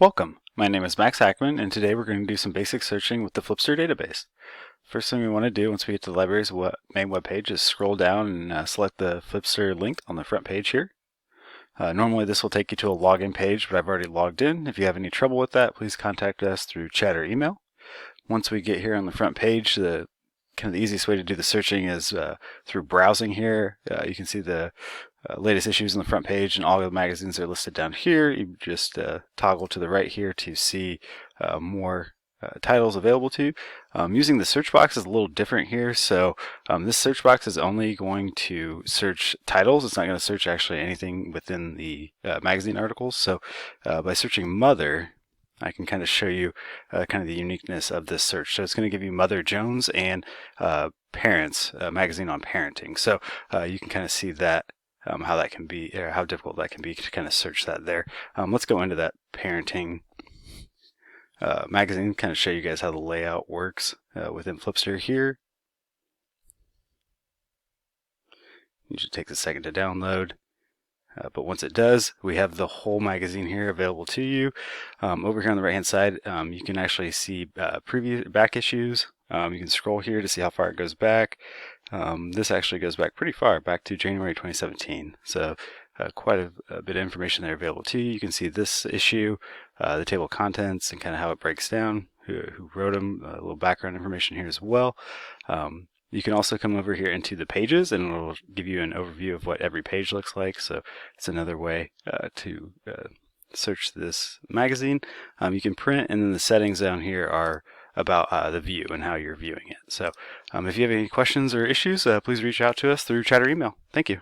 Welcome, my name is Max Hackman, and today we're going to do some basic searching with the Flipster database. First thing we want to do once we get to the library's main webpage is scroll down and select the Flipster link on the front page here. Normally this will take you to a login page, but I've already logged in. If you have any trouble with that, please contact us through chat or email. Once we get here on the front page, the easiest way to do the searching is through browsing here. You can see the latest issues on the front page, and all of the magazines are listed down here. You just toggle to the right here to see more titles available to you. Using the search box is a little different here. So this search box is only going to search titles. It's not going to search actually anything within the magazine articles. So by searching Mother, I can kind of show you kind of the uniqueness of this search. So it's going to give you Mother Jones and Parents, magazine on parenting. So you can kind of see that how that can be, or how difficult that can be to kind of search that there. Let's go into that parenting magazine, kind of show you guys how the layout works within Flipster here. Usually takes a second to download. But once it does, we have the whole magazine here available to you. Over here on the right hand side, you can actually see back issues. You can scroll here to see how far it goes back. This actually goes back pretty far, back to January 2017. So quite a bit of information there available to you. You can see this issue, the table of contents, and kind of how it breaks down, who wrote them, a little background information here as well. You can also come over here into the pages, and it will give you an overview of what every page looks like. So it's another way to search this magazine. You can print, and then the settings down here are about the view and how you're viewing it. So if you have any questions or issues, please reach out to us through chat or email. Thank you.